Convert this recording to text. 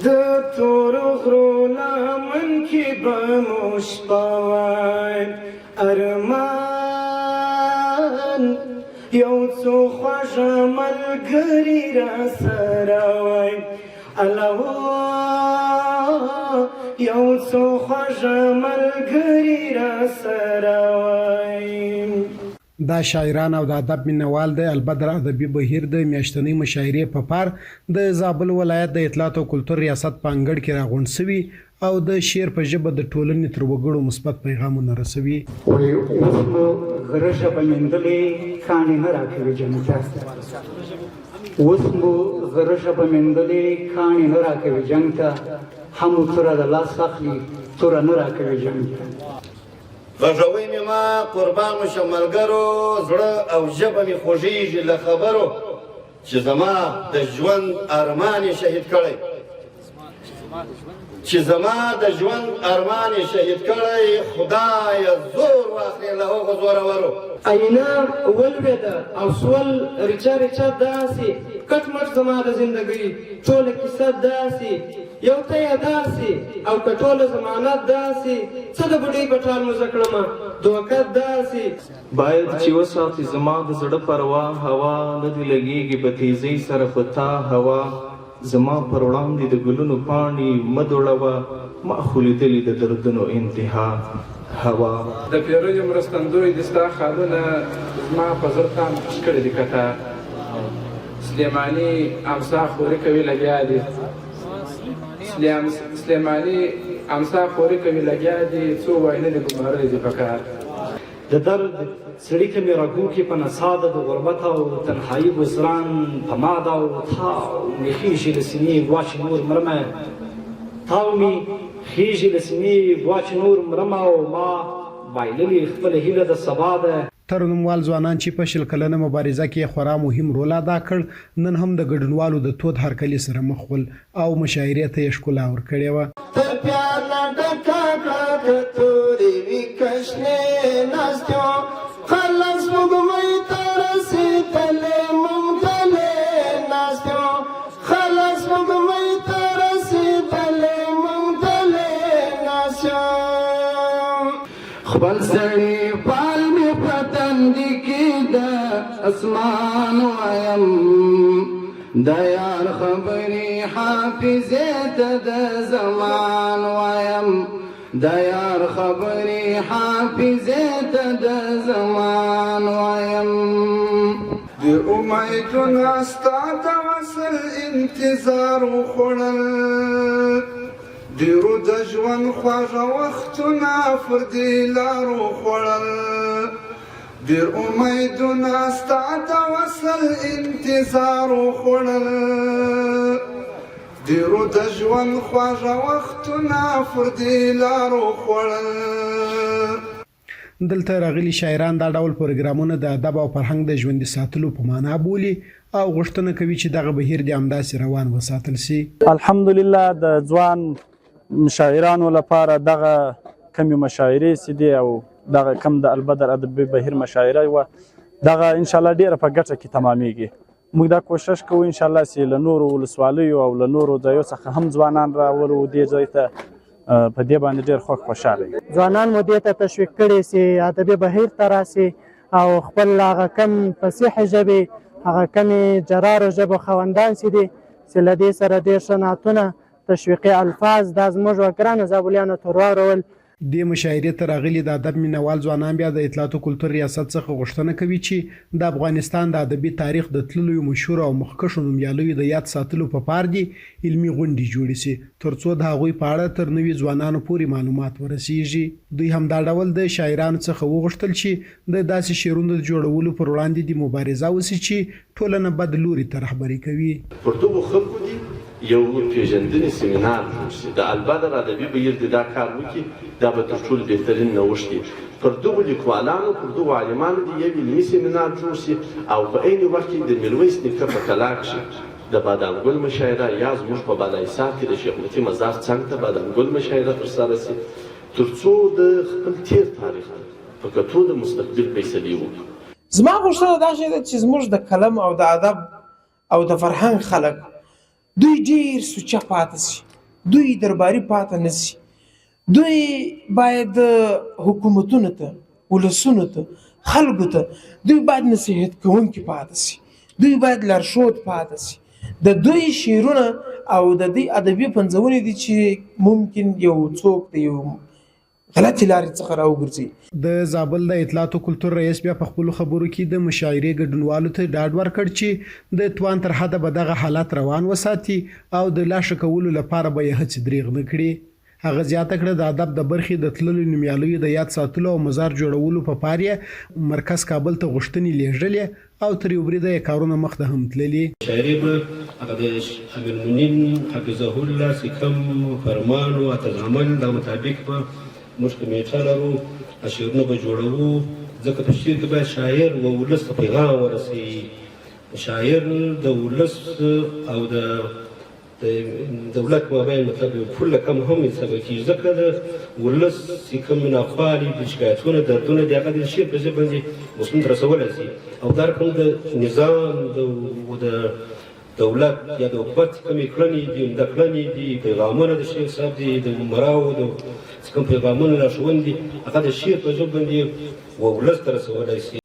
د تور غرو لمن کې به مو شپه وای ارمان یو څو خوږه ملګري راسره وای الله یو څو خوږه ملګري راسره وای. دا شاعران او د ادب مینوال د البدر ادبي بهیر د میاشتنۍ مشاعرې په پار د زابل ولایت د اطلاعات او کلتور ریاست په انګړ کې راغونډ شوي او د شعر په ژبه د ټولنې تر وګړو مثبت پیغامونه رسوي. اوس مو غره ژبه میندلې کاڼې نه راکوي جنګ ته، اوس مو غره ژبه میندلې کاڼې نه راکوي جنګ ته، هم توره د لاس اخلي توره نه راکوي جنګ ته. غږوي مې ما قربان مو شه ملګرو، زړه او ژبه مې خوږېږي له خبرو چې زما د ژوند ارمان یې شهید کړی، چې زما د ژوند ارمان یې شهید کړی، خدایه زور واخلې له هغو زورورو. آینه ولوېده او سول ریچه ریچه داسې کټ مټ زما د زندګۍ ټوله کیسه داسې یو ته یې داسې او که ټوله ضمانت داسې څه د بوډۍ په ټال مو زه کړمه دوکه داسې. باید چې وساتي زما د زړه پروا هوا نه دې لګېږي په تیزۍ سره په تا هوا، زما پر وړاندې د ګلونو پاڼې مه دوړوه، ما خو لیدلي د دردونو انتها هوا. د پیرودو مرستندوی د ستا خالونه زما په زړه تام کړي دي کته، سلیماني امسا خوري کوي لګیا دي، سلیماني امسا خوري کوي لګیا دي، څو وینې د ګمارې دي پکار. د درد سړی ته مې راګوکې په نڅا ده د غربت او تنهایي بزران په ما ده او تاو مې خیژي له سینې ګواچې نور مرمه، تاو مې خیژي له سینې ګواچې نور مرمه او ما بایللې خپله هیله د سبا ده. ترنموال ځوانان چې په شل کلنه مبارزه کې خورا مهم رول ادا کړ نن هم د ګډونوالو د تود هرکلي سره مخ ول او مشاعرې ته یې ښکلا ورکړې وه. تر پیاله ډکه کړه که تورې وي کشنې ناستې خلص سپوږمۍ ته رسېدلې موږ دلې ناستې خلص سپوږمۍ ته رسېدلې موږ دلې ناستې خپل سړي پال مې په تندي کې د اسمان وایم د یار خبرې حافظې ته د زمان وایم د یار خبرې حافظې ته د زمان وایم. د امیدونه ستا د وصل انتظار وخوړل، ډېرو د ژوند خواږه وختونه پر دې لار وخوړل، ډېر امیدونه ستا د وصل انتظار وخوړل، ډېرو د ژوند خواږه وختونه پر دې لار وخوړل. دلته راغلي شاعران دا ډول پروګرامونه د ادب او فرهنګ د ژوندي ساتلو په معنا بولي او غوښتنه کوي چې دغه بهیر دې همداسې روان وساتل شي. الحمدلله د ځوان شاعرانو لپاره دغه کمی مشاعرې چې دي او دغه کم د البدر ادبي بهیر مشاعره وه دغه انشاءالله ډېره په ګټه کې تمامیږي. موږ دا کوشش کوو انشاءالله چې له نورو ولسوالیو او له نورو ځایو څخه هم ځوانان راولو دې ځای ته په دې باندې ډېر خوشحاله یو. ځوانان مو دې ته تشویق کړي چې ادبي بهیر ته راسي او خپل هغه کم فصیح ژبې هغه کمې جرارو ژبو خاوندان چې دي چې له دې سره ډېر ښه نعتونه تشویقي الفاظ دا زموږ وګرانو زابلیانو ته واورول. دې مشاعرې ته راغلي د ادب مینوال ځوانان بیا د اطلاعات او کلتور ریاست څخه غوښتنه کوي چې د افغانستان د ادبي تاریخ د تللیو مشهور او مخکښو نومیالیو د یاد ساتلو په پار دي علمي غونډې جوړې شي ترڅو د هغوی په اړه تر نوي ځوانانو پورې معلومات ورسیږي. دوی همدا ډول د شاعرانو څخه وغوښتل چې د داسې شعرونو د جوړولو پر وړاندې د مبارزه وشي چې ټولنه بد لوري ته رهبري کوي. پر دغو خلکو دي یو پیژندنې سیمینار جوړ شي، د البدر ادبي بهیر دې دا کار وکړي، دا به تر ټولو بهترین نوښت وي. پر دغو لیکوالانو پر دغو عالمانو دې یو علمي سیمینار جوړ شي او په عین وخت کې د میرویس نیکه په کلا کښې د بادام ګل مشاعره یا زموږ په بالایسار کې د شیخ متي مزار څنګ ته بادام ګل مشاعره ترسره شي تر څو د خپل تیر تاریخ په کتو د مستقبل فیصلې وکړو. زما غوښتنه دا شی ده چې زموږ د قلم او د ادب او د فرهنګ خلک دوی ډېر سوچه پاتې شي، دوی درباري پاتې نه شي. دوی باید حکومتونو ته، ولسونو ته، خلکو ته دوی باید نصیحت کوونکي پاتې شي، دوی باید لارښود پاتې شي. د دوی شعرونه او د دوی ادبي پنځونې دي چې ممکن یو څوک د یو غلطې لارې څخه راوګرځي. د زابل د اطلاعات او کلتور رئیس بیا په خپلو خبرو کې د مشاعرې ګډونوالو ته ډاډ ورکړ چې د توان تر حده به دغه حالت روان وساتي او د لا ښه کولو لپاره به یې هڅې دریغ نه کړي. هغه زیاته کړه د ادب د برخې د تللو نومیالیو د یاد ساتلو او مزار جوړولو په پاره مرکز کابل ته غوښتنې لیږلې او تر یو بریده یې کارونه مخته هم تللي. شاعري به هغه د امیرالمؤمنین حفظه الله سکم فرمان او تضامن د مطابق به موږ کمیټه لرو، شعرونه به جوړوو، ځکه په شعر کې باید شاعر و ولس ته پیغام ورسوي. شاعر د ولس او د دولت مابین مطلب پوله کم هم حسابه کېږي، ځکه د ولس چې کوم ناخوالې دي، شکایتونه، دردونه دي، هغه د شعر په ژبه باندې مسلم ته رسولی شي. او دا رقم د نظام د دولت یا د حکومت کومې کړنې دي، عمده کړنې دي، پیغامونه د شیخ صاحب دي، د عمراو د کوم پیغامونه لارښوونې دي، هغه د شعر په ژبه باندې ولس ته رسولی شي.